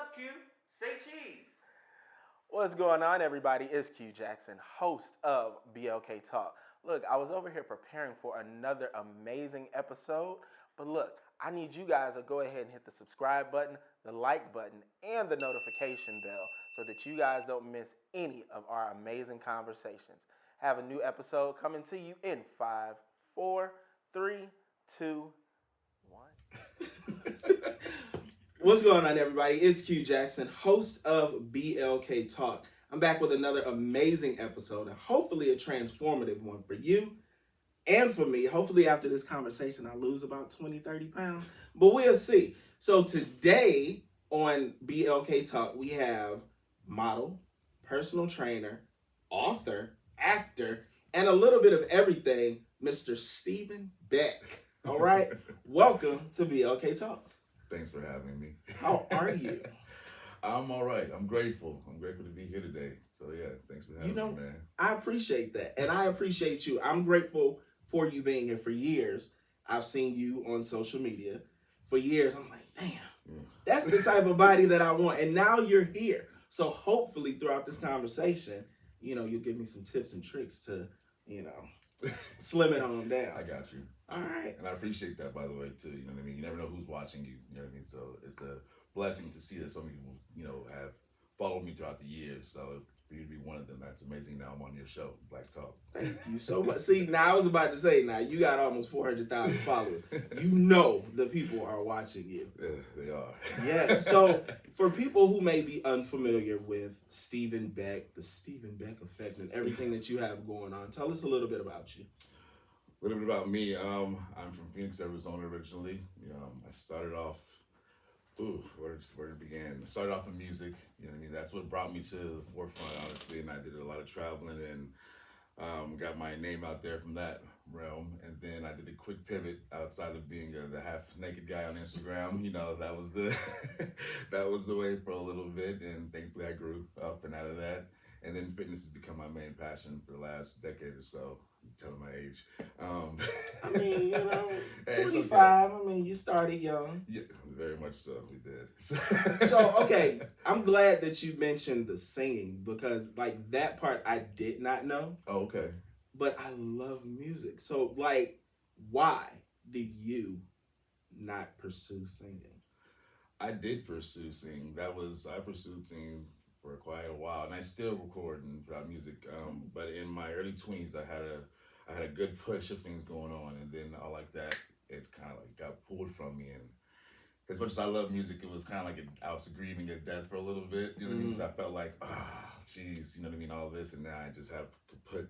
up, Q? Say cheese. What's going on, everybody? It's Q Jackson, host of BLK Talk. Look, I was over here preparing for another amazing episode, but look, I need you guys to go ahead and hit the subscribe button, the like button, and the notification bell so that you guys don't miss any of our amazing conversations. Have a new episode coming to you in 5, 4, 3, 2, 1. What's going on, everybody? It's Q Jackson, host of BLK Talk. I'm back with another amazing episode and hopefully a transformative one for you and for me. Hopefully, after this conversation, I lose about 20, 30 pounds, but we'll see. So, today on BLK Talk, we have model, personal trainer, author, actor, and a little bit of everything, Mr. Steven Beck. All right, welcome to BLK Talk. Thanks for having me. How are you? I'm all right. I'm grateful. I'm grateful to be here today. So yeah, thanks for having me, man. I appreciate that. And I appreciate you. I'm grateful for you being here for years. I've seen you on social media for years. I'm like, damn, that's the type of body that I want. And now you're here. So hopefully throughout this conversation, you'll give me some tips and tricks to, slim it on down. I got you. All right. And I appreciate that, by the way, too. You know what I mean? You never know who's watching you. You know what I mean? So it's a blessing to see that so many people, have followed me throughout the years. So for you to be one of them, that's amazing. Now I'm on your show, Black Talk. Thank you so much. See, now I was about to say, now you got almost 400,000 followers. You know the people are watching you. Yeah, they are. Yes. So for people who may be unfamiliar with Steven Beck, the Steven Beck effect, and everything that you have going on, tell us a little bit about you. A little bit about me. I'm from Phoenix, Arizona originally. I started off, where it began. I started off in music. You know what I mean? That's what brought me to the forefront, honestly. And I did a lot of traveling and got my name out there from that realm. And then I did a quick pivot outside of being the half naked guy on Instagram. That was the that was the way for a little bit. And thankfully, I grew up and out of that. And then fitness has become my main passion for the last decade or so. I'm telling my age. I mean, Hey, 25. I mean, you started young. Yeah, very much so. We did. So, okay, I'm glad that you mentioned the singing because, like, that part I did not know. Oh, okay. But I love music. So, like, why did you not pursue singing? I did pursue singing. I pursued singing for quite a while, and I still record and write music. But in my early 20s, I had a good push of things going on, and then all like that, it kind of like got pulled from me. And as much as I love music, it was kind of like I was grieving at death for a little bit. You know what I mean? Because I felt like, geez, you know what I mean, all this, and now I just have kaput.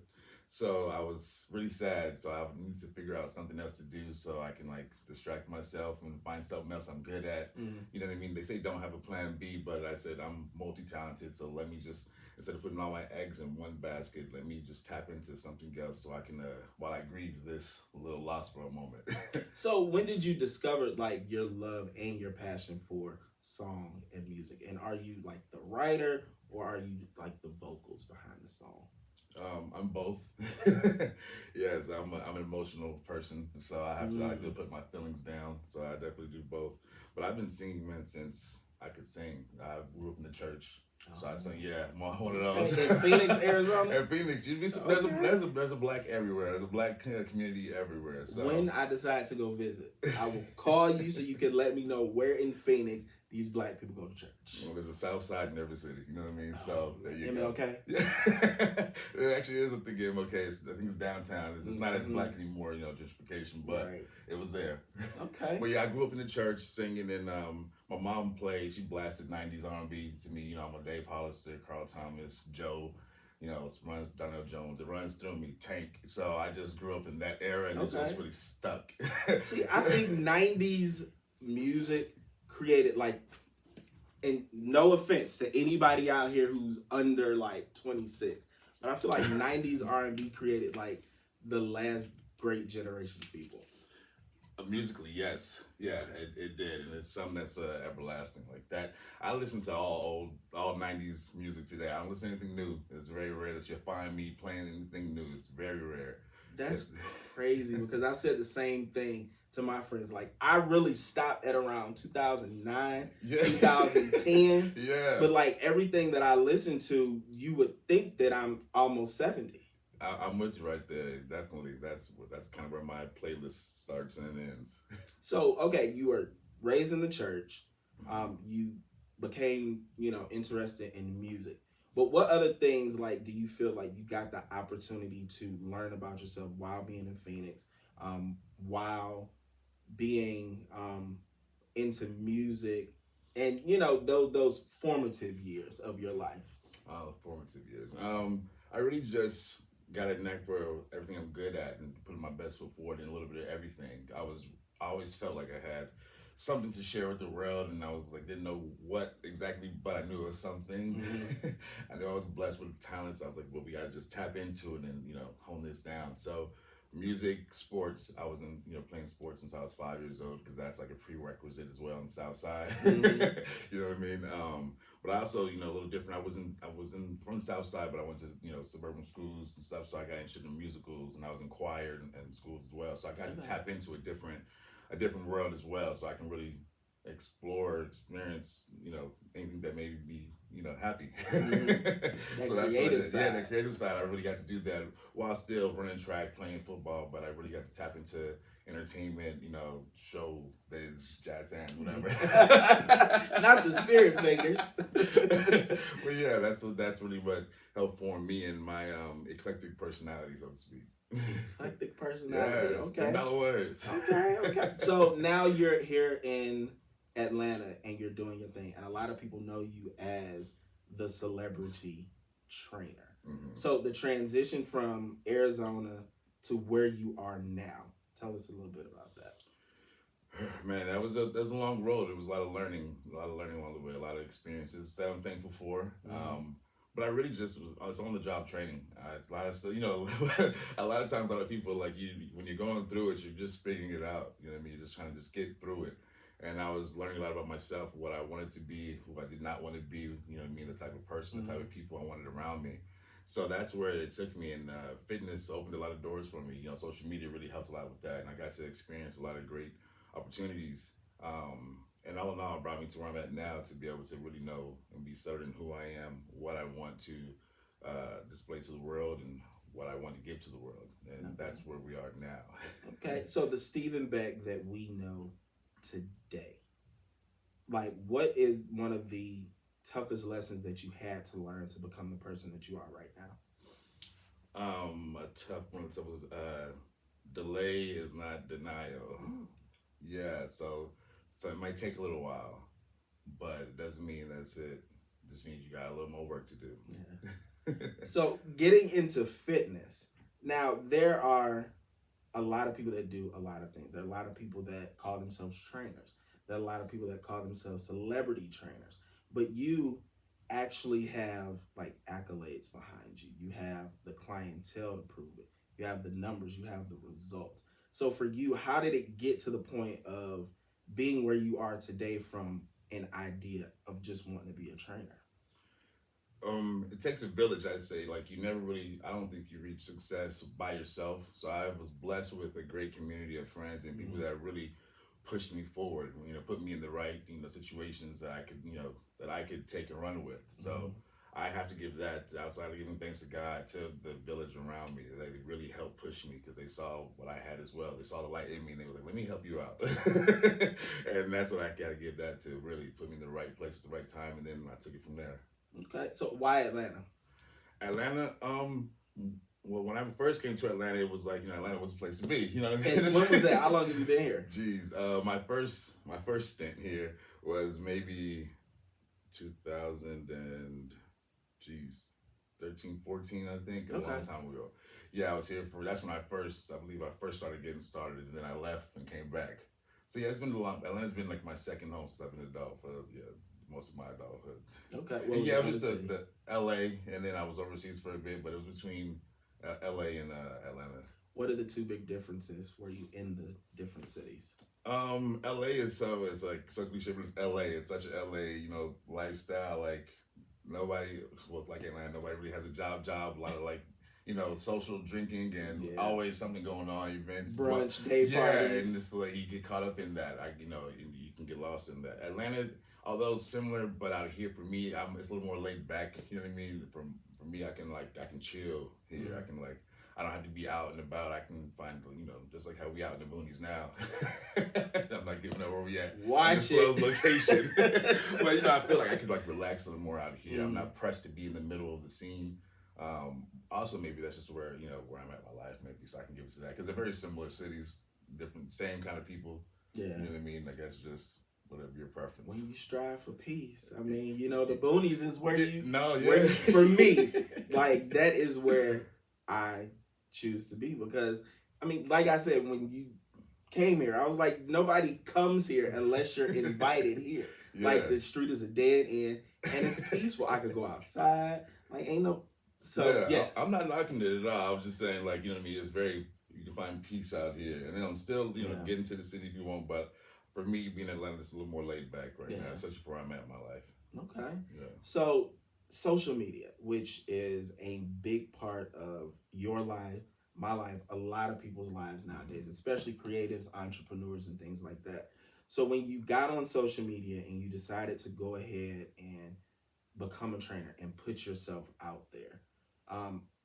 So I was really sad. So I need to figure out something else to do so I can like distract myself and find something else I'm good at. You know what I mean? They say don't have a plan B, but I said I'm multi-talented. So let me just, instead of putting all my eggs in one basket, let me just tap into something else so I can, while I grieve this little loss for a moment. So when did you discover like your love and your passion for song and music? And are you like the writer or are you like the vocals behind the song? I'm both. Yes, I'm an emotional person, so I have to like to put my feelings down. So I definitely do both. But I've been singing, man, since I could sing. I grew up in the church, so I sang. Yeah, I'm one of those. In Phoenix, Arizona. In Phoenix, there's a black everywhere. There's a black community everywhere. So When I decide to go visit, I will call you so you can let me know where in Phoenix these black people go to church. Well, there's a South Side in every city. You know what I mean? So there you MLK? go. It actually is a thing of MLK. I think it's downtown. It's just not as black anymore, gentrification, but it was there. Okay. But yeah, I grew up in the church singing, and my mom played. She blasted '90s R&B to me. I'm a Dave Hollister, Carl Thomas, Joe. It runs Donnell Jones. It runs through me. Tank. So I just grew up in that era, and it just really stuck. See, I think '90s music created and no offense to anybody out here who's under 26, but I feel like '90s R&B created like the last great generation of people. Musically, yes, yeah, it did, and it's something that's everlasting like that. I listen to all '90s music today. I don't listen to anything new. It's very rare that you'll find me playing anything new. It's very rare. That's crazy because I said the same thing to my friends. Like I really stopped at around 2009, Yeah. 2010. Yeah. But like everything that I listen to, you would think that I'm almost 70. I'm with you right there. Definitely, that's kind of where my playlist starts and ends. So okay, you were raised in the church. You became interested in music. But what other things like do you feel like you got the opportunity to learn about yourself while being in Phoenix, while being into music, and those formative years of your life? Formative years. I really just got a knack for everything I'm good at and putting my best foot forward in a little bit of everything. I always felt like I had something to share with the world, and I was like didn't know what exactly, but I knew it was something. Mm-hmm. I knew I was blessed with talents. I was like, well, we gotta just tap into it and hone this down. So music, sports. I was in playing sports since I was 5 years old because that's like a prerequisite as well on the South Side. Mm-hmm. You know what I mean? But I also a little different. I was in from the South Side, but I went to suburban schools and stuff. So I got interested in musicals and I was in choir and schools as well. So I got to tap into a different world as well. So I can really explore, experience, anything that made me happy. That So that's creative what side. yeah, the creative side. I really got to do that while still running track, playing football. But I really got to tap into entertainment, show biz, jazz hands, whatever. Not the spirit figures. But yeah, that's really what helped form me and my eclectic personality, so to speak. Eclectic personality. Yes, Okay. $10 words. Okay. So now you're here in Atlanta and you're doing your thing, and a lot of people know you as the celebrity trainer. Mm-hmm. So the transition from Arizona to where you are now, tell us a little bit about that. Man, that was a long road. It was a lot of learning along the way, a lot of experiences that I'm thankful for. Mm-hmm. But I really just was on the job training. It's a lot of stuff, a lot of times a lot of people like you when you're going through it, you're just figuring it out. You know what I mean? You're just trying to just get through it. And I was learning a lot about myself, what I wanted to be, who I did not want to be. You know what I mean? The type of person, the type of people I wanted around me. So that's where it took me, and fitness opened a lot of doors for me. Social media really helped a lot with that, and I got to experience a lot of great opportunities. And all in all, it brought me to where I'm at now to be able to really know and be certain who I am, what I want to display to the world, and what I want to give to the world. And that's where we are now. Okay, so the Steven Beck that we know today, like what is one of the toughest lessons that you had to learn to become the person that you are right now? A tough one was delay is not denial. Yeah, so it might take a little while, but it doesn't mean that's it. It just means you got a little more work to do. Yeah. So getting into fitness, now there are a lot of people that do a lot of things. There are a lot of people that call themselves trainers. There are a lot of people that call themselves celebrity trainers. But you actually have like accolades behind you. You have the clientele to prove it. You have the numbers. You have the results. So for you, how did it get to the point of being where you are today from an idea of just wanting to be a trainer? It takes a village, I say. Like I don't think you reach success by yourself. So I was blessed with a great community of friends and people that really pushed me forward, put me in the right, situations that I could take and run with. So I have to give that, outside of giving thanks to God, to the village around me. They really helped push me because they saw what I had as well. They saw the light in me and they were like, let me help you out. And that's what I got to give that to, really put me in the right place at the right time. And then I took it from there. Okay, so why Atlanta? Atlanta, well, when I first came to Atlanta, it was like, Atlanta was the place to be. You know what I mean? And when was that? How long have you been here? Jeez, my first stint here was maybe 2000 and 13, 14, I think, a long time ago. Yeah, I was here that's when I believe I first started getting started, and then I left and came back. So yeah, it's been a long. Atlanta's been like my second home since I've been an adult for most of my adulthood. Okay. Well, yeah, it was just the LA, and then I was overseas for a bit, but it was between LA and Atlanta. What are the two big differences for you in the different cities? LA is it's like so cliche, but it's LA. It's such an LA, lifestyle. Like nobody, like Atlanta, nobody really has a job. A lot of like social drinking and Yeah. always something going on, events, Brunch, day yeah, parties. and it's like you get caught up in that. You can get lost in that. Atlanta, although similar, but out here for me, it's a little more laid back. You know what I mean? For me, I can chill here. I can I don't have to be out and about. I can find, just like how we out in the boonies now. I'm not giving up where we at. Watch Close it. location. But I feel like I could relax a little more out here. I'm Mm. not pressed to be in the middle of the scene. Also, maybe that's just where where I'm at in my life. Maybe so I can give it to that because they're very similar cities, different, same kind of people. Yeah. You know what I mean? I guess just whatever your preference. When you strive for peace, I mean, the boonies is where you. No, yeah. Where, for me, like that is where I choose to be because I mean, like I said, when you came here, I was like, nobody comes here unless you're invited here. Yeah. Like the street is a dead end and it's peaceful. I could go outside. Like ain't no. So yeah, yes, I'm not knocking it at all. I was just saying, like, you know what I mean. It's very you can find peace out here, and then I'm still get into the city if you want. But for me, being in Atlanta, it's a little more laid back right now, especially for where I'm at in my life. Okay. Yeah. So social media, which is a big part of your life, my life, a lot of people's lives nowadays, especially creatives, entrepreneurs, and things like that. So when you got on social media and you decided to go ahead and become a trainer and put yourself out there,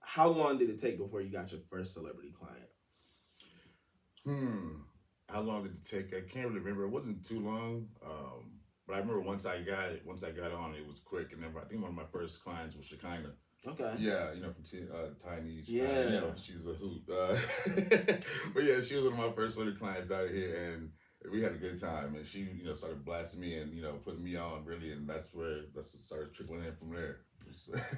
how long did it take before you got your first celebrity client? How long did it take? I can't really remember. It wasn't too long. But I remember once I got on, it was quick. And then I think one of my first clients was Shekinah. Okay. Yeah, from Tiny. Yeah. She's a hoot. But yeah, she was one of my first little clients out here, and we had a good time. And she, started blasting me and putting me on really, and that's what started trickling in from there.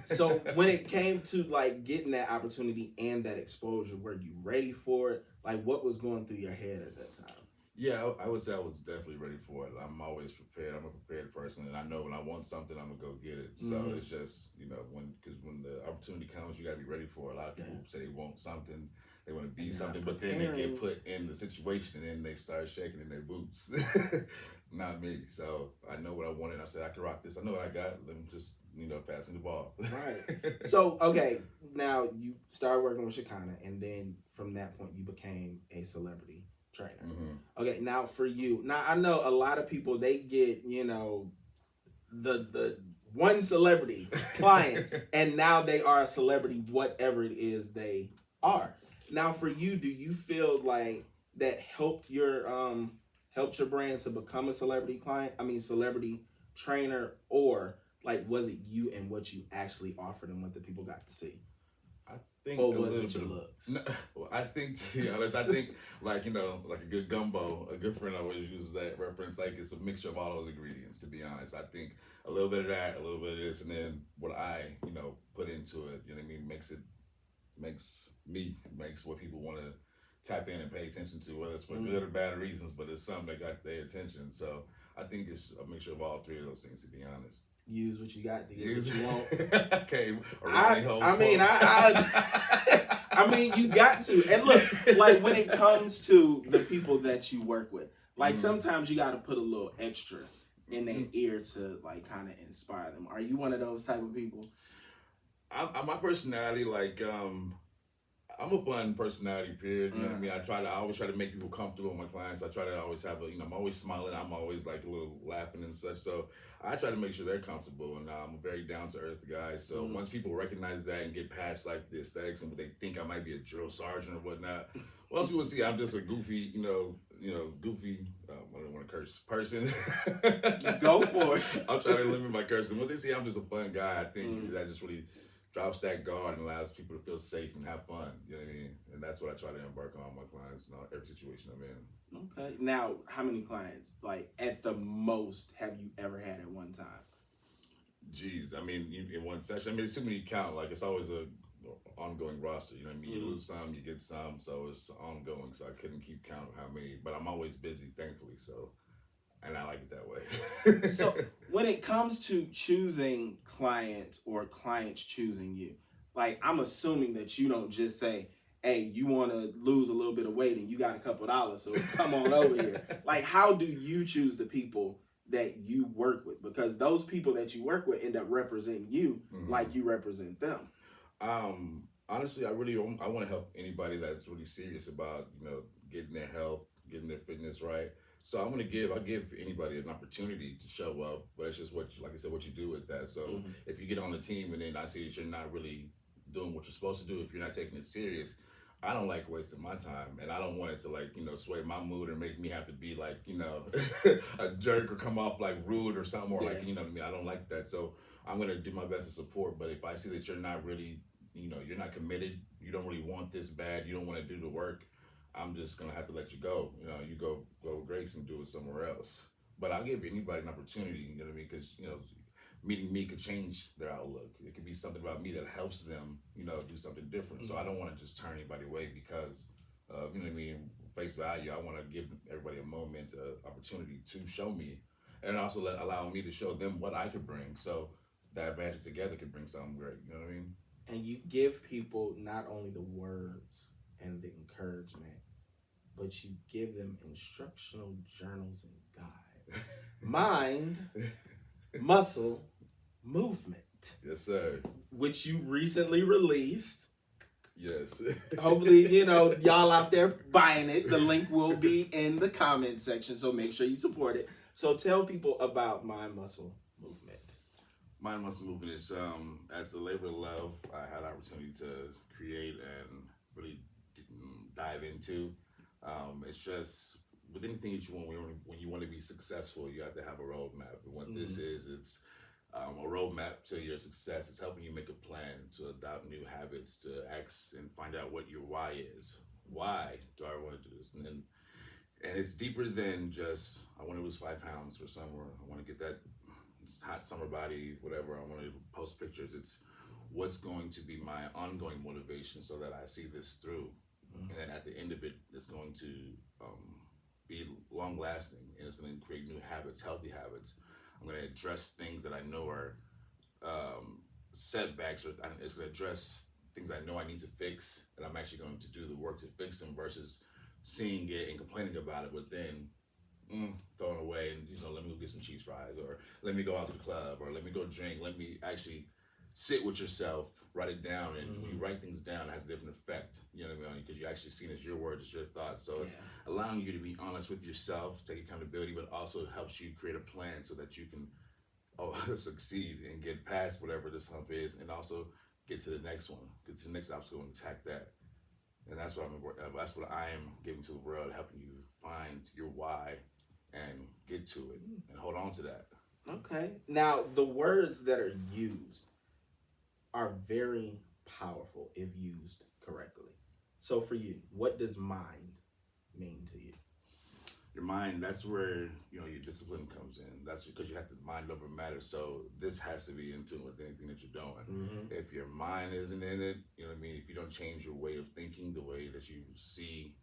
So when it came to like getting that opportunity and that exposure, were you ready for it? Like what was going through your head at that time? Yeah, I would say I was definitely ready for it. I'm always prepared. I'm a prepared person, and I know when I want something, I'm gonna go get it. So it's just when the opportunity comes, you gotta be ready for it. A lot of people say they want something, they want to be something, but then they get put in the situation, and then they start shaking in their boots. Not me. So I know what I wanted. I said I can rock this. I know what I got. Let me just passing the ball. Right. So okay, now you started working with Shekinah, and then from that point, you became a celebrity trainer. Mm-hmm. Okay, now for you, now I know a lot of people they get the one celebrity client, and now they are a celebrity, whatever it is they are. Now for you, do you feel like that helped your brand to become a celebrity client? I mean, celebrity trainer, or like was it you and what you actually offered and what the people got to see? I think Or a was little it your bit of looks? no, well, I think to be honest, I think like like a good gumbo. A good friend always uses that reference. Like it's a mixture of all those ingredients. To be honest, I think a little bit of that, a little bit of this, and then what I put into it. You know what I mean? Makes what people want to tap in and pay attention to, whether it's for good or bad reasons. But it's something that got their attention. So I think it's a mixture of all three of those things. To be honest. Use what you got to get what you want. Okay, I mean, you got to. And look, like when it comes to the people that you work with, like sometimes you got to put a little extra in their ear to like kind of inspire them. Are you one of those type of people? My personality, like I'm a fun personality, period. You know what I mean? I always try to make people comfortable with my clients. I try to always have I'm always smiling. I'm always like a little laughing and such. So I try to make sure they're comfortable, and I'm a very down to earth guy. So once people recognize that and get past like the aesthetics and they think I might be a drill sergeant or whatnot, once people see I'm just a goofy, goofy. I don't want to curse person. Go for it. I'll try to limit my cursing. Once they see I'm just a fun guy, I think that just really drops that guard and allows people to feel safe and have fun. You know what I mean? And that's what I try to embark on my clients in every situation I'm in. Okay. Now, how many clients, like at the most, have you ever had at one time? Jeez, I mean, in one session, I mean, assuming you count, like it's always a ongoing roster. You know what I mean? You lose some, you get some, so it's ongoing. So I couldn't keep count of how many, but I'm always busy, thankfully. So. And I like it that way. So when it comes to choosing clients or clients choosing you, like I'm assuming that you don't just say, hey, you want to lose a little bit of weight and you got a couple dollars, so come on over here. Like, how do you choose the people that you work with? Because those people that you work with end up representing you like you represent them. Honestly, I want to help anybody that's really serious about getting their health, getting their fitness right. So I give anybody an opportunity to show up, but it's just like I said, what you do with that. So Mm-hmm. if you get on the team and then I see that you're not really doing what you're supposed to do, if you're not taking it serious, I don't like wasting my time, and I don't want it to sway my mood or make me have to be a jerk or come off like rude or something, or Yeah. what I mean. I don't like that. So I'm gonna do my best to support. But if I see that you're not really you're not committed, you don't really want this bad, you don't want to do the work, I'm just gonna have to let you go. You go with grace and do it somewhere else. But I'll give anybody an opportunity, you know what I mean? Because meeting me could change their outlook. It could be something about me that helps them, do something different. So I don't want to just turn anybody away because of what I mean, face value. I want to give everybody a moment, opportunity to show me, and also allow me to show them what I could bring. So that magic together could bring something great. You know what I mean? And you give people not only the words and the encouragement, but you give them instructional journals and guides. Mind, muscle, movement, Yes, sir. which you recently released. Yes. Hopefully, y'all out there buying it. The link will be in the comment section, so make sure you support it. So tell people about Mind, Muscle, Movement. Mind Muscle Movement is as a labor of love, I had the opportunity to create and really dive into. It's just with anything that you want, when you want to be successful, you have to have a roadmap. And what this is, it's a roadmap to your success. It's helping you make a plan to adopt new habits, to ask and find out what your why is. Why do I want to do this? And it's deeper than just I want to lose 5 pounds for summer. I want to get that hot summer body, whatever. I want to post pictures. It's what's going to be my ongoing motivation so that I see this through. And then at the end of it, it's going to be long lasting, and it's going to create new habits, healthy habits. I'm going to address things that I know are setbacks, or it's going to address things I know I need to fix, and I'm actually going to do the work to fix them versus seeing it and complaining about it, but then throwing away and let me go get some cheese fries, or let me go out to the club, or let me go drink. Let me actually sit with yourself, write it down, and when you write things down, it has a different effect. You know what I mean? Because you actually seen it as your words, it's your thoughts. So it's allowing you to be honest with yourself, take accountability, but also helps you create a plan so that you can succeed and get past whatever this hump is, and also get to the next one, get to the next obstacle and attack that. And that's that's what I am giving to the world, helping you find your why and get to it and hold on to that. Okay. Now, the words that are used are very powerful if used correctly. So for you, what does mind mean to you? Your mind, that's where your discipline comes in. That's because you have to mind over matter. So this has to be in tune with anything that you're doing. If your mind isn't in it, you know what I mean, if you don't change your way of thinking, the way that you see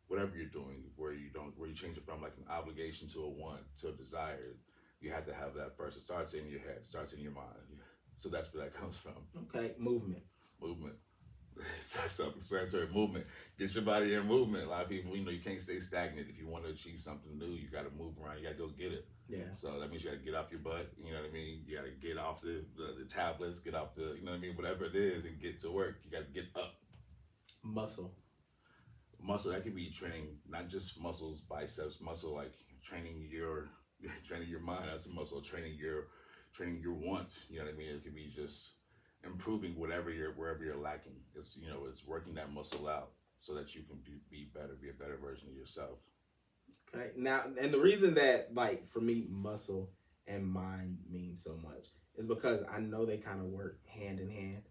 whatever you're doing, where you change it from like an obligation to a want to a desire, you have to have that first. It starts in your head, it starts in your mind. So that's where that comes from. Okay, movement. That's self-explanatory. Movement. Get your body in movement. A lot of people, you can't stay stagnant. If you want to achieve something new, you got to move around. You got to go get it. Yeah. So that means you got to get off your butt. You know what I mean? You got to get off the tablets, get off the, whatever it is, and get to work. You got to get up. Muscle. That could be training, not just muscles, biceps. Muscle, like training your mind. That's a muscle. Training your want. You know what I mean? It could be just improving wherever you're lacking. It's it's working that muscle out so that you can be better, be a better version of yourself. Okay. Now, and the reason that for me, muscle and mind mean so much is because I know they kind of work hand in hand.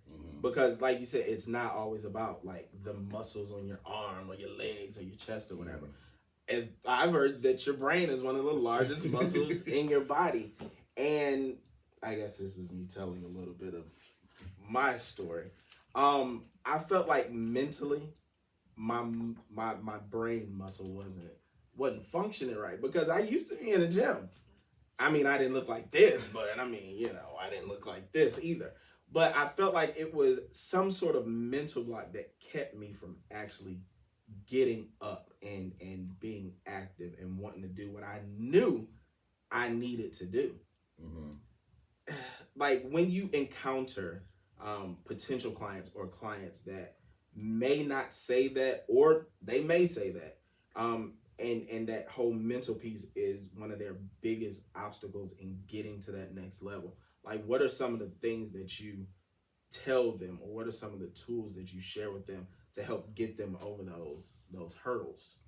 Because like you said, it's not always about the muscles on your arm or your legs or your chest or whatever. As I've heard that your brain is one of the largest muscles in your body. And I guess this is me telling a little bit of my story. I felt like mentally my brain muscle wasn't functioning right because I used to be in a gym. I mean, I didn't look like this, but I didn't look like this either. But I felt like it was some sort of mental block that kept me from actually getting up and being active and wanting to do what I knew I needed to do. Like when you encounter potential clients or clients that may not say that, or they may say that. And that whole mental piece is one of their biggest obstacles in getting to that next level. Like, what are some of the things that you tell them, or what are some of the tools that you share with them to help get them over those hurdles?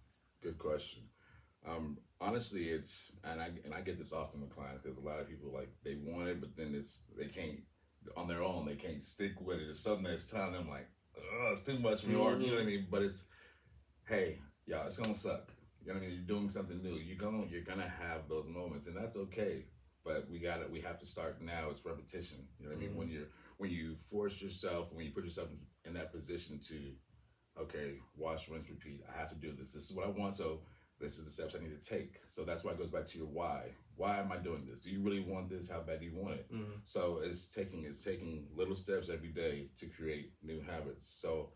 Good question. Honestly, it's and I get this often with clients because a lot of people like they want it, but then they can't on their own. They can't stick with it. It's something that's telling them like, oh, it's too much for you, or you know what I mean. But it's hey, y'all, it's gonna suck. You know what I mean? You're doing something new. You're gonna have those moments, and that's okay. But we have to start now. It's repetition. You know what I mean? When you force yourself, when you put yourself in that position to, okay, wash, rinse, repeat. I have to do this. This is what I want. So this is the steps I need to take. So that's why it goes back to your why. Why am I doing this? Do you really want this? How bad do you want it? So it's taking little steps every day to create new habits. So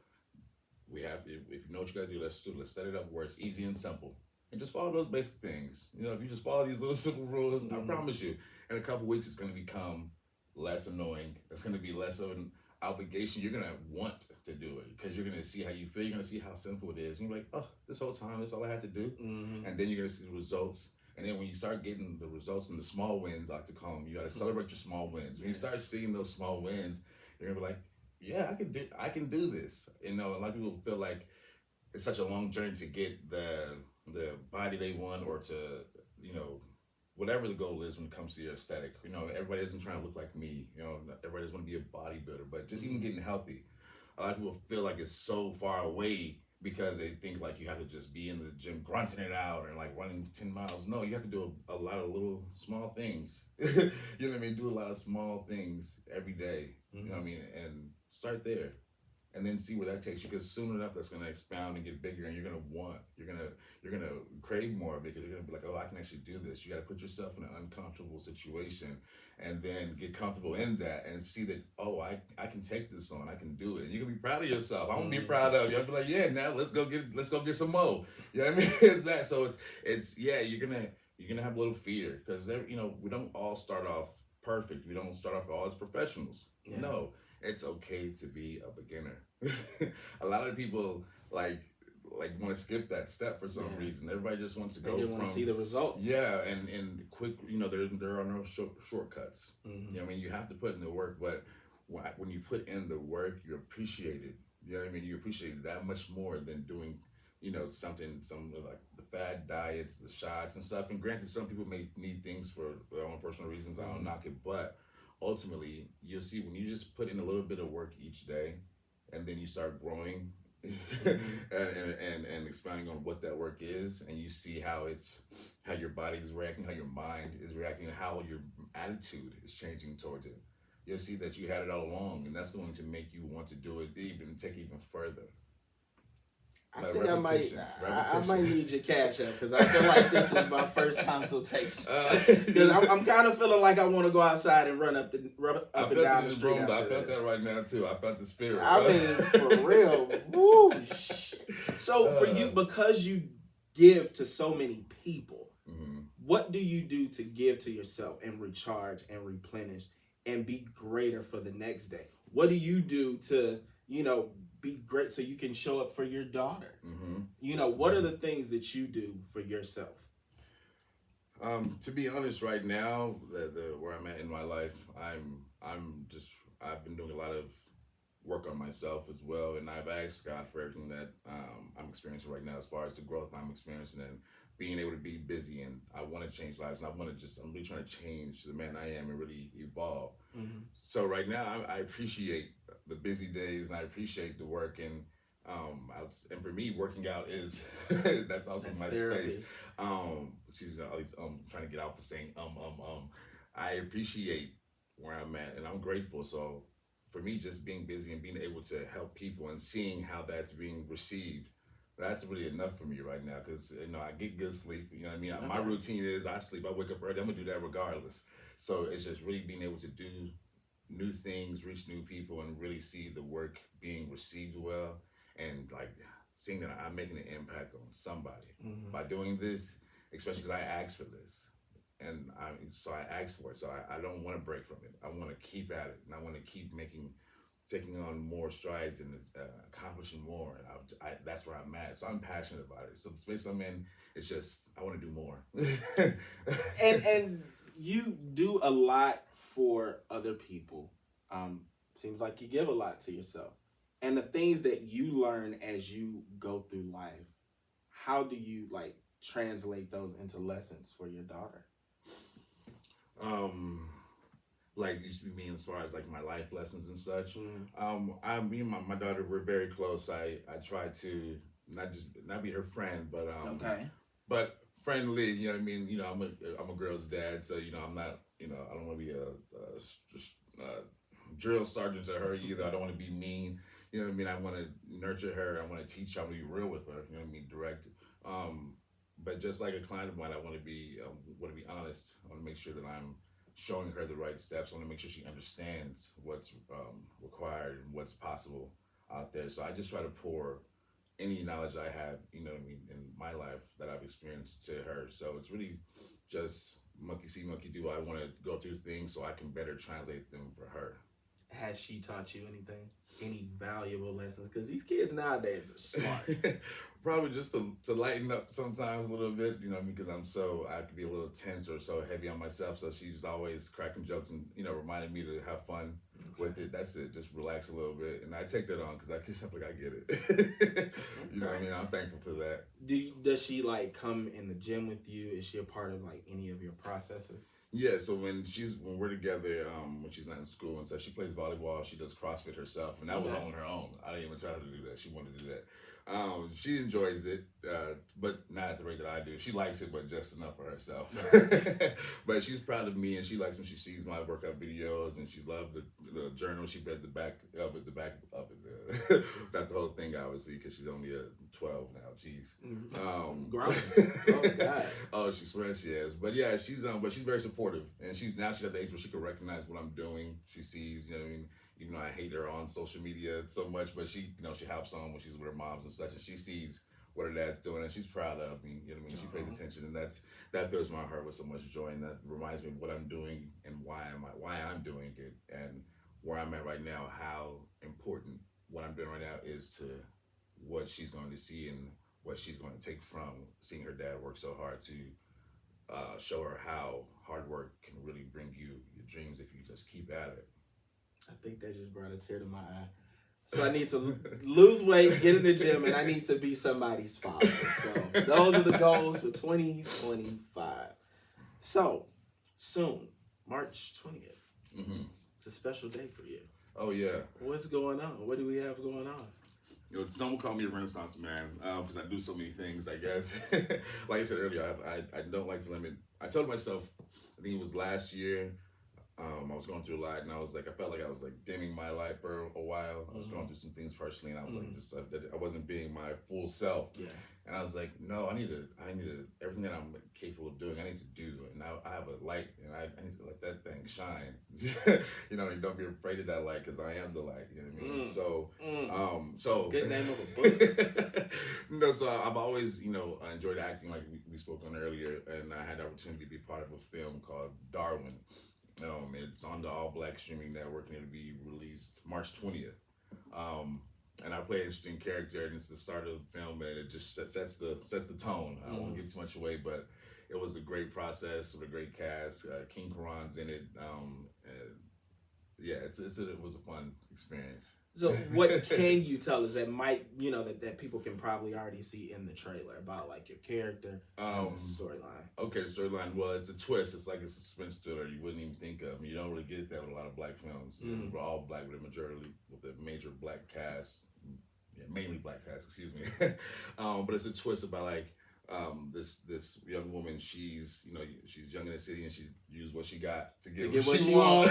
we have, if you know what you gotta do, let's set it up where it's easy and simple, and just follow those basic things. You know, if you just follow these little simple rules, I promise you, in a couple weeks, it's gonna become less annoying. It's gonna be less of an obligation. You're gonna want to do it because you're gonna see how you feel. You're gonna see how simple it is. And you're like, oh, this whole time, that's all I had to do. And then you're gonna see the results. And then when you start getting the results and the small wins, I like to call them, you gotta celebrate your small wins. When you start seeing those small wins, you're gonna be like, yeah, I can do this. You know, a lot of people feel like it's such a long journey to get the body they want, or to, you know, whatever the goal is when it comes to your aesthetic. You know, everybody isn't trying to look like me. You know, everybody doesn't want to be a bodybuilder, but just even getting healthy. A lot of people feel like it's so far away because they think like you have to just be in the gym grunting it out and like running 10 miles. No, you have to do a lot of little small things. You know what I mean? Do a lot of small things every day. You know what I mean? And start there. And then see where that takes you, because soon enough that's going to expound and get bigger, and you're gonna crave more of it, because you're gonna be like, oh, I can actually do this. You got to put yourself in an uncomfortable situation, and then get comfortable in that, and see that, oh, I can take this on, I can do it, and you're gonna be proud of yourself. I'm gonna be proud of you. I'll be like, yeah, now let's go get some more. You know what I mean? It's that. So it's yeah, you're gonna have a little fear, because we don't all start off perfect. We don't start off all as professionals. No, it's okay to be a beginner. A lot of people want to skip that step for some reason. Everybody just wants to go. They want to see the results. Yeah, and quick. There are no shortcuts. You know what I mean? You have to put in the work, but when you put in the work, you appreciate it. You know what I mean? You appreciate it that much more than doing some like the fad diets, the shots and stuff. And granted, some people may need things for their own personal reasons. I don't knock it, but ultimately, you'll see when you just put in a little bit of work each day, and then you start growing and expanding on what that work is, and you see how your body is reacting, how your mind is reacting, and how your attitude is changing towards it. You'll see that you had it all along, and that's going to make you want to do it take even further. I think I might need your cash app, because I feel like this was my first consultation. Because I'm kind of feeling like I want to go outside and run up and down the street. I felt that right now too. I felt the spirit. I mean, for real. Woo, shit. So for you, because you give to so many people, what do you do to give to yourself and recharge and replenish and be greater for the next day? What do you do to, be great so you can show up for your daughter? What are the things that you do for yourself? To be honest, right now, the where I'm at in my life, I've been doing a lot of work on myself as well, and I've asked God for everything that I'm experiencing right now, as far as the growth I'm experiencing and being able to be busy. And I want to change lives, and I'm really trying to change the man I am and really evolve. So right now, I appreciate the busy days, and I appreciate the work, and for me, working out is that's my therapy. space. She's at least trying to get out for saying I appreciate where I'm at, and I'm grateful. So for me, just being busy and being able to help people and seeing how that's being received, that's really enough for me right now, because I get good sleep. You know what I mean? My routine is I sleep, I wake up early. I'm gonna do that regardless. So it's just really being able to do new things, reach new people, and really see the work being received well, and like seeing that I'm making an impact on somebody by doing this, especially because I asked for this. And I asked for it, so I don't want to break from it. I want to keep at it, and I want to keep making taking on more strides and accomplishing more. And that's where I'm at. So I'm passionate about it. So the space I'm in, it's just I want to do more. And you do a lot for other people. Seems like you give a lot to yourself. And the things that you learn as you go through life, how do you like translate those into lessons for your daughter? Like you mean as far as like my life lessons and such. Mm. Me and my daughter we're very close. I try to not be her friend, Okay. but friendly. You know what I mean? You know, I'm a girl's dad, so you know I'm not. You know, I don't want to be a drill sergeant to her either. I don't want to be mean. You know what I mean? I want to nurture her. I want to teach her. I want to be real with her. You know what I mean? Direct. But just like a client of mine, I want to be honest. I want to make sure that I'm showing her the right steps. I want to make sure she understands what's required and what's possible out there. So I just try to pour any knowledge I have, you know what I mean, in my life that I've experienced to her. So it's really just monkey see, monkey do. I want to go through things so I can better translate them for her. Has she taught you anything? Any valuable lessons? Because these kids nowadays are smart. Probably just to lighten up sometimes a little bit, you know, because I have to be a little tense or so heavy on myself. So she's always cracking jokes and, you know, reminding me to have fun with it. That's it. Just relax a little bit. And I take that on because I'm like, I get it. You know what I mean? I'm thankful for that. Does she like come in the gym with you? Is she a part of like any of your processes? Yeah, so when we're together, when she's not in school and stuff, she plays volleyball. She does CrossFit herself, and that was on her own. I didn't even tell her to do that. She wanted to do that. She enjoys it, but not at the rate that I do. She likes it, but just enough for herself. But she's proud of me, and she likes when she sees my workout videos, and she loved the journal. She read the back of it, not the whole thing, obviously, because she's only 12 now. Jeez. Grown. Oh God. Oh, she swears she is. But yeah, she's very supportive, and she's at the age where she can recognize what I'm doing. She sees, you know what I mean. Even though I hate her on social media so much, but she, you know, she helps on when she's with her moms and such, and she sees what her dad's doing, and she's proud of me. You know what I mean? She pays attention, and that fills my heart with so much joy, and that reminds me of what I'm doing and why I'm doing it, and where I'm at right now. How important what I'm doing right now is to what she's going to see and what she's going to take from seeing her dad work so hard to show her how hard work can really bring you your dreams if you just keep at it. I think that just brought a tear to my eye. So I need to lose weight, get in the gym, and I need to be somebody's father. So those are the goals for 2025. So soon, March 20th. Mm-hmm. It's a special day for you. Oh yeah. What's going on? What do we have going on? You know, some call me a Renaissance man because I do so many things, I guess. Like I said earlier, I don't like to limit. I told myself, I think it was last year, I was going through a lot, and I felt like I was like dimming my light for a while. I was going through some things personally, and I was like, I wasn't being my full self. Yeah. And I was like, no, I need to everything that I'm capable of doing, I need to do. And now I have a light, and I need to let that thing shine. You know, and don't be afraid of that light, because I am the light. You know what I mean? So good name of a book. No, so I've always, you know, enjoyed acting, like we spoke on earlier, and I had the opportunity to be part of a film called Darwin. It's on the All Black streaming network, and it'll be released March 20th. And I play an interesting character, and it's the start of the film, and it just sets the tone. I don't want to give too much away, but it was a great process with a great cast. King Karan's in it. Yeah, it was a fun experience. So what can you tell us that might, you know, that people can probably already see in the trailer about like your character and the storyline? Okay, the storyline, well, it's a twist. It's like a suspense thriller you wouldn't even think of. You don't really get that with a lot of black films. We're all black with a major black cast. Yeah, mainly black cast, excuse me. But it's a twist about like this young woman. She's young in the city, and she used what she got to get what she wants.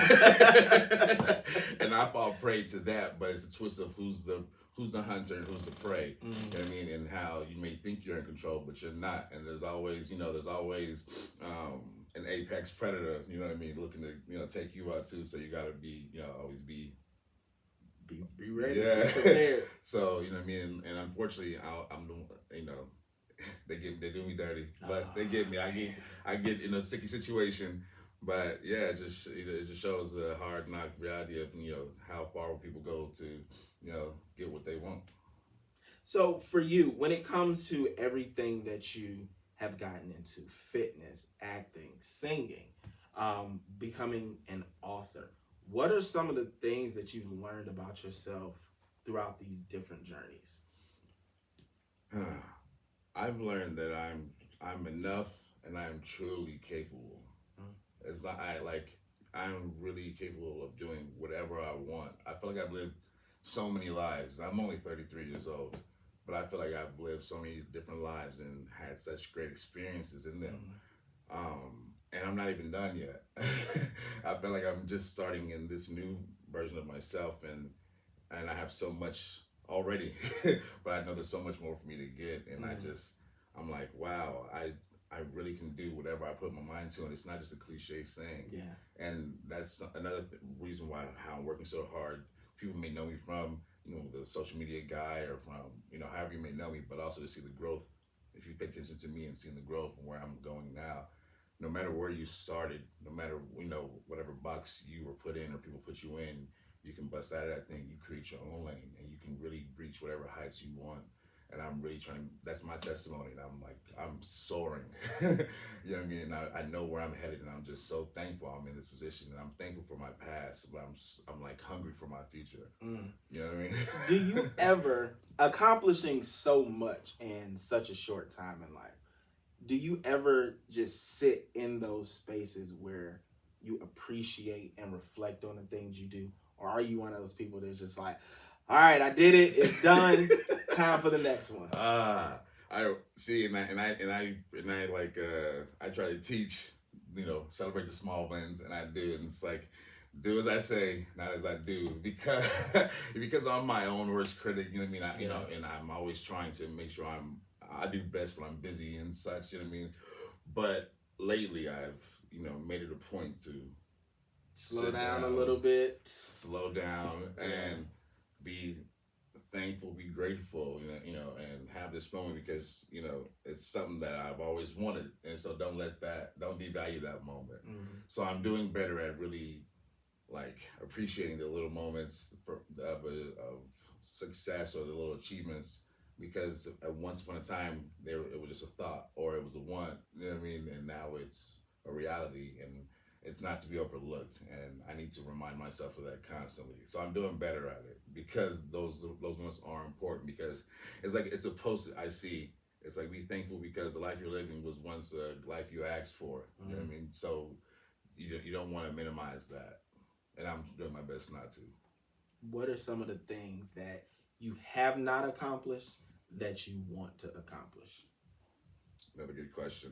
And I fall prey to that, but it's a twist of who's the hunter and who's the prey. You know what I mean? And how you may think you're in control, but you're not. And there's always an apex predator, you know what I mean, looking to, you know, take you out too. So you gotta be, you know, always be ready. Yeah. Be prepared. So, you know what I mean? And unfortunately, I'm the, you know, they do me dirty, but they get me. I get in a sticky situation, But yeah, it just shows the hard knock reality of how far will people go to get what they want. So for you, when it comes to everything that you have gotten into, fitness, acting, singing, becoming an author, what are some of the things that you've learned about yourself throughout these different journeys? I've learned that I'm enough and I'm truly capable. Mm. It's not, I'm really capable of doing whatever I want. I feel like I've lived so many lives. I'm only 33 years old, but I feel like I've lived so many different lives and had such great experiences in them. Mm. And I'm not even done yet. I feel like I'm just starting in this new version of myself, and I have so much already, but I know there's so much more for me to get, and Mm. I'm like, wow, I really can do whatever I put my mind to, and it's not just a cliche saying. Yeah. And that's another reason why how I'm working so hard. People may know me from the social media guy, or from however you may know me, but also to see the growth. If you pay attention to me and seeing the growth and where I'm going now, no matter where you started, no matter whatever box you were put in or people put you in, you can bust out of that thing. You create your own lane, and you can really reach whatever heights you want. And I'm really trying. That's my testimony. And I'm soaring. You know what I mean? And I know where I'm headed, and I'm just so thankful I'm in this position. And I'm thankful for my past, but I'm like hungry for my future. Mm. You know what I mean? Do you ever, accomplishing so much in such a short time in life, do you ever just sit in those spaces where you appreciate and reflect on the things you do? Or are you one of those people that's just like, all right, I did it, it's done, time for the next one? I see, and I like I try to teach, celebrate the small wins, and I do, and it's like do as I say, not as I do, because because I'm my own worst critic. You know what I mean? And I'm always trying to make sure I do best when I'm busy and such. You know what I mean? But lately, I've made it a point to Slow sit down a down, little bit. slow down, and be thankful, be grateful, and have this moment because it's something that I've always wanted, and so don't devalue that moment. Mm-hmm. So I'm doing better at really like appreciating the little moments of success or the little achievements because at once upon a time it was just a thought or it was a want, you know what I mean, and now it's a reality and it's not to be overlooked, and I need to remind myself of that constantly. So I'm doing better at it because those moments are important because it's like it's a post I see. It's like be thankful because the life you're living was once a life you asked for. You know what I mean? So you don't want to minimize that, and I'm doing my best not to. What are some of the things that you have not accomplished that you want to accomplish? Another good question.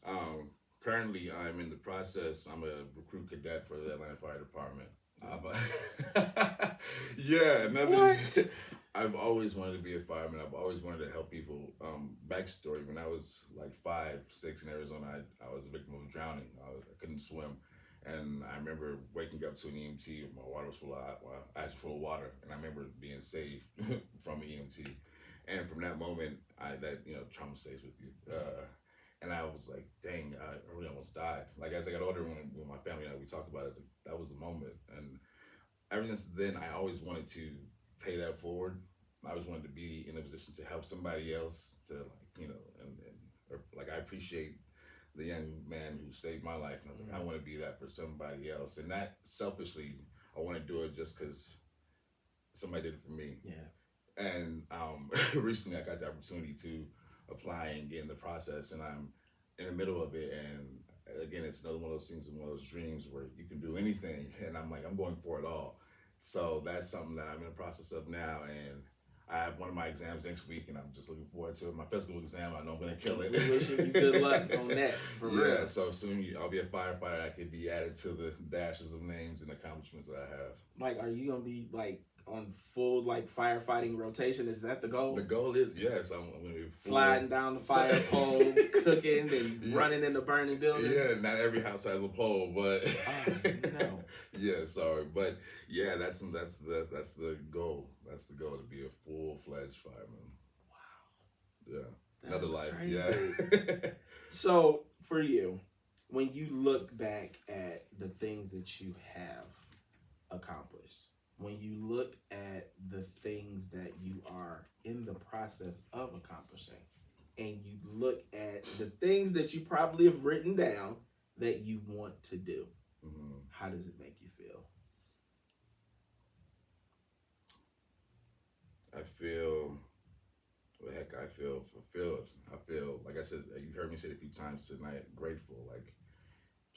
Um, Currently, I'm in the process. I'm a recruit cadet for the Atlanta Fire Department. Yeah, another. What? I've always wanted to be a fireman. I've always wanted to help people. Backstory: when I was like 5, 6 in Arizona, I was a victim of drowning. I couldn't swim, and I remember waking up to an EMT. My water was full of actually full of water, and I remember being saved from an EMT. And from that moment, that trauma stays with you. And I was like, dang, I really almost died. Like as I got older, when my family and I we talked about it, it's like that was the moment. And ever since then, I always wanted to pay that forward. I always wanted to be in a position to help somebody else to like I appreciate the young man who saved my life, and I was like, I want to be that for somebody else. And that selfishly, I want to do it just because somebody did it for me. Yeah. And recently, I got the opportunity to apply and get in the process, and I'm in the middle of it. And again, it's another one of those things, one of those dreams where you can do anything, and I'm like, I'm going for it all. So that's something that I'm in the process of now, and I have one of my exams next week, and I'm just looking forward to it. My physical exam, I know I'm gonna kill it. We wishing you good luck on that, for real. Yeah, so soon I'll be a firefighter. I could be added to the dashes of names and accomplishments that I have. Like, are you gonna be like on full like firefighting rotation? Is that the goal? The goal is yes, I'm gonna be sliding down the fire pole, cooking and running into burning buildings. Yeah, not every house has a pole, but no. Yeah, sorry, but yeah, that's the goal. That's the goal, to be a full-fledged fireman. Wow. Yeah, That's another life. crazy. Yeah. So for you, when you look back at the things that you have accomplished, when you look at the things that you are in the process of accomplishing, and you look at the things that you probably have written down that you want to do, how does it make you feel? I feel, well, heck, I feel fulfilled. I feel, like I said, you've heard me say it a few times tonight, grateful. Like,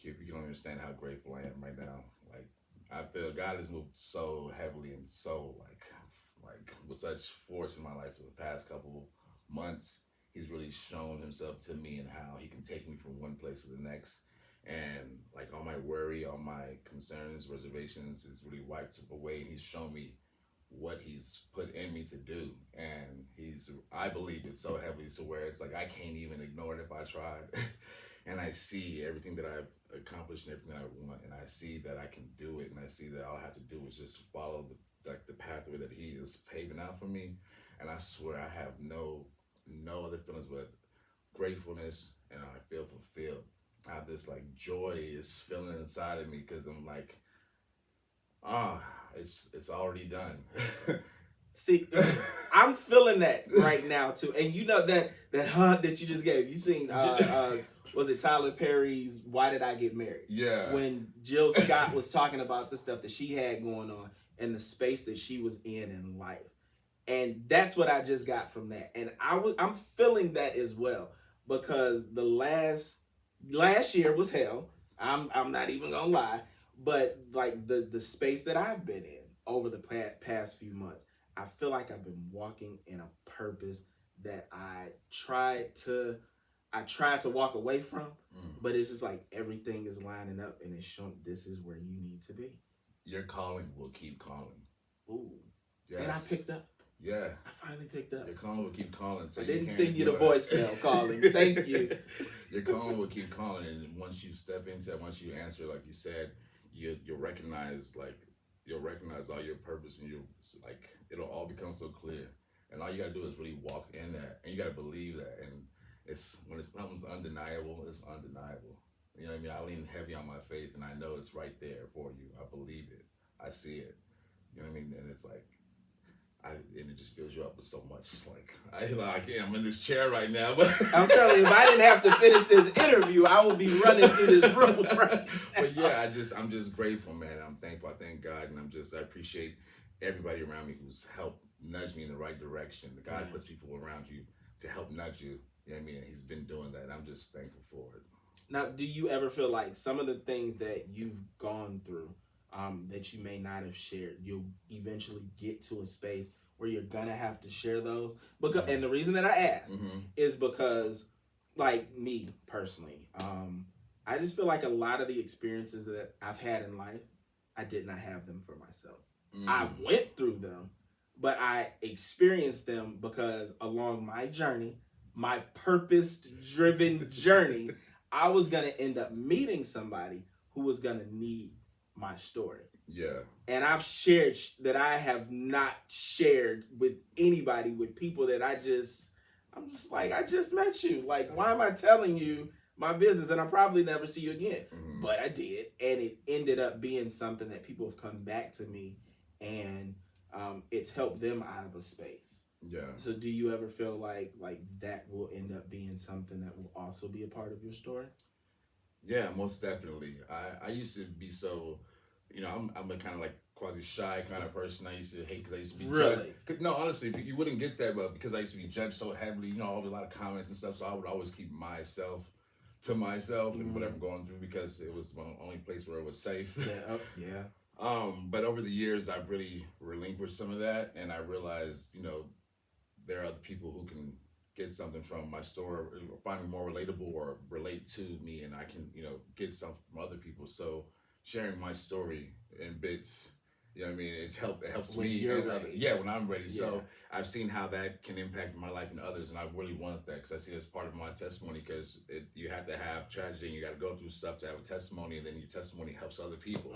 if you don't understand how grateful I am right now, like, I feel God has moved so heavily and so, like with such force in my life for the past couple months. He's really shown himself to me and how he can take me from one place to the next. And like all my worry, all my concerns, reservations is really wiped away. And he's shown me what he's put in me to do. And I believe it so heavily so where it's like I can't even ignore it if I tried. And I see everything that I've accomplished and everything I want, and I see that I can do it, and I see that all I have to do is just follow the pathway that he is paving out for me. And I swear I have no other feelings but gratefulness, and I feel fulfilled. I have this like joy is feeling inside of me because I'm like, ah, it's already done. See, I'm feeling that right now too, and you know that hunt that you just gave. You seen was it Tyler Perry's "Why Did I Get Married"? Yeah. When Jill Scott was talking about the stuff that she had going on and the space that she was in life, and that's what I just got from that. And I'm feeling that as well because the last year was hell. I'm not even gonna lie, but like the space that I've been in over the past few months, I feel like I've been walking in a purpose that I tried to walk away from, but it's just like everything is lining up and it's showing this is where you need to be. Your calling will keep calling. Ooh. Yes. And I picked up. Yeah. I finally picked up. Your calling will keep calling. So I didn't send you the voicemail calling. Thank you. Your calling will keep calling, and once you step into it, once you answer, like you said, you'll recognize all your purpose, and it'll all become so clear. And all you gotta do is really walk in that, and you gotta believe that. And when something's undeniable, it's undeniable. You know what I mean? I lean heavy on my faith, and I know it's right there for you. I believe it. I see it. You know what I mean? And it's like, and it just fills you up with so much. Like I'm in this chair right now, but I'm telling you, if I didn't have to finish this interview, I would be running through this room right now. But yeah, I'm just grateful, man. I'm thankful. I thank God, and I appreciate everybody around me who's helped nudge me in the right direction. God puts people around you to help nudge you. You know what I mean? And he's been doing that, and I'm just thankful for it. Now, do you ever feel like some of the things that you've gone through that you may not have shared, you'll eventually get to a space where you're gonna have to share those? Because, and the reason that I ask is because, like me personally, I just feel like a lot of the experiences that I've had in life, I did not have them for myself. I went through them, but I experienced them because along my journey, my purpose-driven journey, I was going to end up meeting somebody who was going to need my story. Yeah. And I've shared that I have not shared with anybody, with people that I'm just like, I just met you. Like, why am I telling you my business? And I'll probably never see you again. But I did. And it ended up being something that people have come back to me, and it's helped them out of a space. Yeah. So do you ever feel like that will end up being something that will also be a part of your story? Yeah, most definitely. I used to be so, I'm a kind of like quasi shy kind of person. I used to hate because I used to be really judged. No, honestly, you wouldn't get that, but because I used to be judged so heavily, a lot of comments and stuff. So I would always keep myself to myself and whatever I'm going through because it was the only place where it was safe. Yeah. But over the years, I've really relinquished some of that, and I realized, there are other people who can get something from my story or find me more relatable or relate to me, and I can, get something from other people. So sharing my story in bits, it helps when me. You're ready. Yeah, when I'm ready. Yeah. So I've seen how that can impact my life and others, and I really want that because I see it as part of my testimony because you have to have tragedy and you got to go through stuff to have a testimony, and then your testimony helps other people.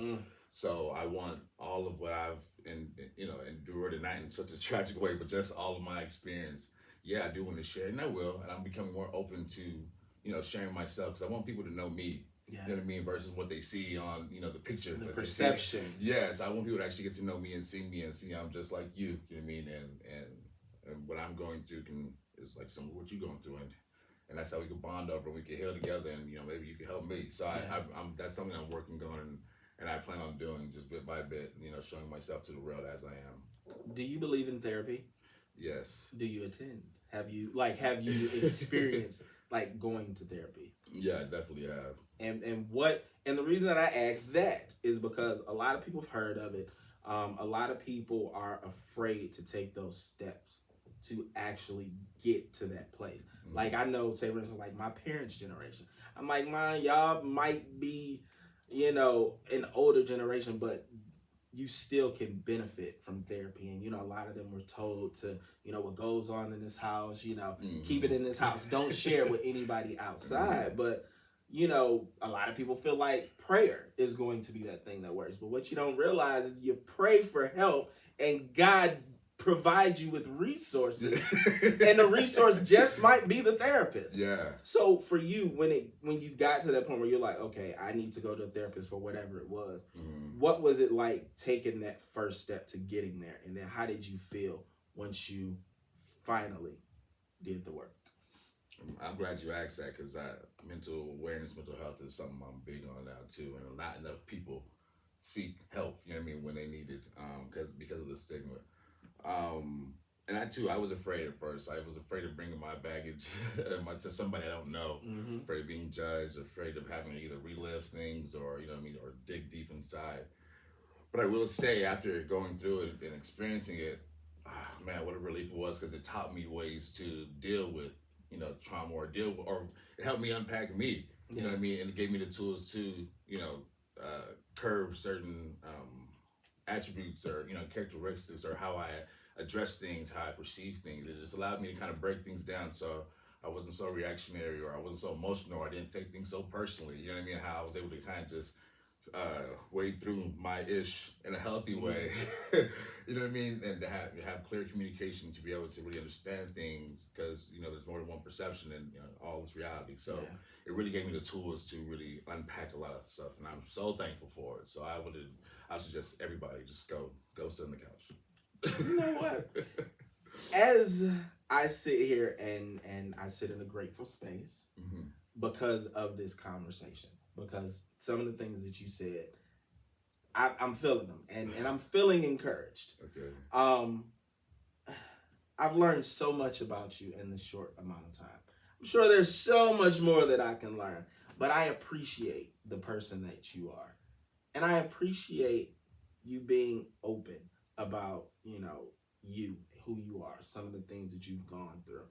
So I want all of what I've endured, and not in such a tragic way, but just all of my experience. Yeah, I do want to share, and I will. And I'm becoming more open to, sharing myself because I want people to know me. Yeah. You know what I mean? Versus what they see on, the picture. The that they see. perception. Yes, I want people to actually get to know me and see I'm just like you. You know what I mean? And what I'm going through is like some of what you're going through, and that's how we can bond over and we can heal together, and maybe you can help me. So I'm that's something I'm working on, and I plan on doing just bit by bit. Showing myself to the world as I am. Do you believe in therapy? Yes. Do you attend? Have you experienced like going to therapy? Yeah, I definitely have. And the reason that I ask that is because a lot of people have heard of it. A lot of people are afraid to take those steps to actually get to that place. Mm-hmm. Like I know, say for instance, like my parents' generation. I'm like, man, y'all might be, an older generation, but you still can benefit from therapy. And, a lot of them were told to, what goes on in this house, mm-hmm. keep it in this house. Don't share with anybody outside. But, a lot of people feel like prayer is going to be that thing that works. But what you don't realize is you pray for help and God provides you with resources. And the resource just might be the therapist. Yeah. So for you, when you got to that point where you're like, okay, I need to go to a therapist for whatever it was, mm-hmm. what was it like taking that first step to getting there? And then how did you feel once you finally did the work? I'm glad you asked that because mental awareness, mental health is something I'm big on now too, and not enough people seek help. You know what I mean, when they need it, because of the stigma. And I was afraid at first. I was afraid of bringing my baggage to somebody I don't know. Mm-hmm. Afraid of being judged. Afraid of having to either relive things or or dig deep inside. But I will say, after going through it and experiencing it, man, what a relief it was because it taught me ways to deal with trauma or it helped me unpack me. You know what I mean, and it gave me the tools to curve certain attributes or characteristics or how I address things, how I perceive things. It just allowed me to kind of break things down so I wasn't so reactionary or I wasn't so emotional or I didn't take things so personally. You know what I mean? How I was able to kind of just wade through my ish in a healthy way. You know what I mean? And to have clear communication to be able to really understand things because there's more than one perception in all this reality. So it really gave me the tools to really unpack a lot of stuff, and I'm so thankful for it. So I suggest everybody just go sit on the couch. You know what? As I sit here and I sit in a grateful space mm-hmm. because of this conversation, because some of the things that you said, I'm feeling them and I'm feeling encouraged. Okay. I've learned so much about you in this short amount of time. I'm sure there's so much more that I can learn, but I appreciate the person that you are. And I appreciate you being open about, who you are, some of the things that you've gone through.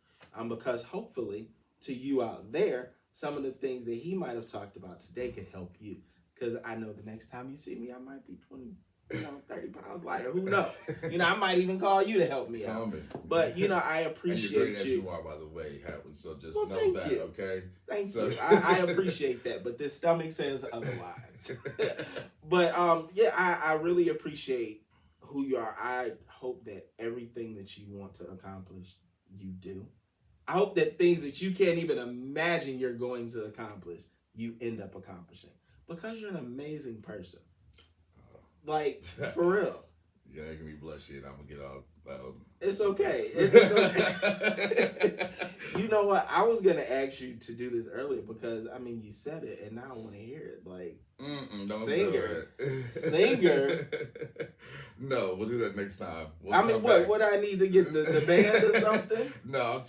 Because hopefully to you out there, some of the things that he might have talked about today could help you. Because I know the next time you see me, I might be 20, 30 pounds lighter. Who knows? I might even call you to help me out. But, I appreciate and you're great you. As you are, by the way, so just well, know that, you. Okay? Thank you. I appreciate that, but this stomach says otherwise. But, I really appreciate who you are. I hope that everything that you want to accomplish, you do. I hope that things that you can't even imagine you're going to accomplish, you end up accomplishing. Because you're an amazing person. Like, for real. Yeah, you're going to be blushing. I'm going to get all loud. It's okay. It's okay. You know what? I was going to ask you to do this earlier because, you said it and now I want to hear it. Like, singer. No, we'll do that next time. What I need to get the band or something? No,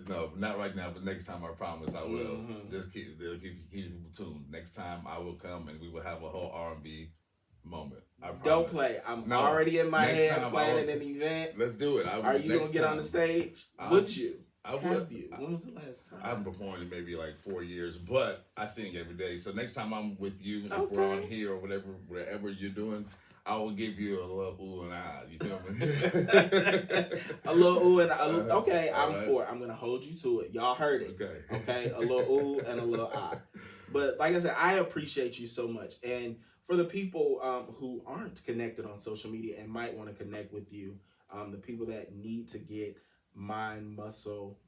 no, not right now, but next time I promise I will. Mm-hmm. Just keep you tuned. Next time I will come and we will have a whole R&B moment. I promise. Don't play. I'm already in my head planning an event. Let's do it. Are you going to get on the stage? Would you? I would. Have you? When was the last time? I haven't performed in maybe like 4 years, but I sing every day. So next time I'm with you, if okay. we're on here or wherever you're doing, I will give you a little ooh and ah. You feel me? A little ooh and ah. Okay, I'm right. for it. I'm going to hold you to it. Y'all heard it. Okay? A little ooh and a little ah. But like I said, I appreciate you so much. And for the people who aren't connected on social media and might want to connect with you, the people that need to get mind, muscle,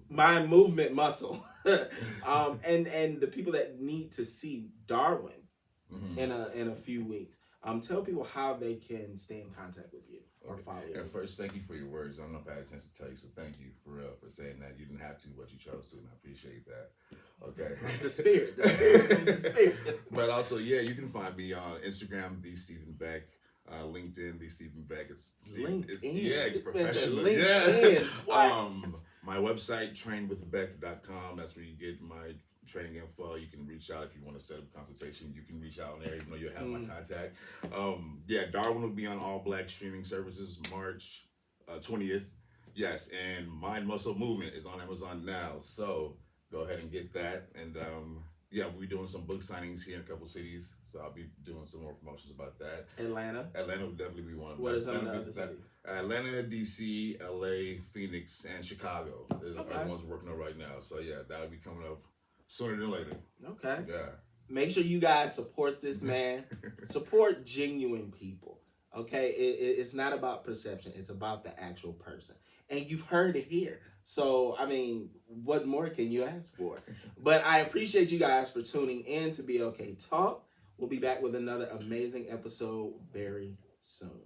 mind movement muscle. And the people that need to see Darwin in a few weeks. Tell people how they can stay in contact with you or follow you. And first, thank you for your words. I don't know if I had a chance to tell you, so thank you for real for saying that. You didn't have to, but you chose to, and I appreciate that. Okay. The spirit. But also, yeah, you can find me on Instagram, the Steven Beck. LinkedIn, the Steven Beck. It's LinkedIn. Yeah, professional. LinkedIn. Yeah. What? My website, trainwithbeck.com. That's where you get my training info. You can reach out if you want to set up a consultation. You can reach out on there, even though you'll have my contact. Yeah, Darwin will be on all black streaming services March 20th. Yes, and Mind Muscle Movement is on Amazon now. So go ahead and get that. And yeah, we'll be doing some book signings here in a couple cities. So I'll be doing some more promotions about that. Atlanta will definitely be one of them. What is some of the other cities? Atlanta, DC, LA, Phoenix, and Chicago are the ones we're working on right now. So yeah, that'll be coming up sooner than later. Okay. Yeah. Make sure you guys support this man. Support genuine people. Okay? It's not about perception. It's about the actual person. And you've heard it here. So, I mean, what more can you ask for? But I appreciate you guys for tuning in to BLK Talk. We'll be back with another amazing episode very soon.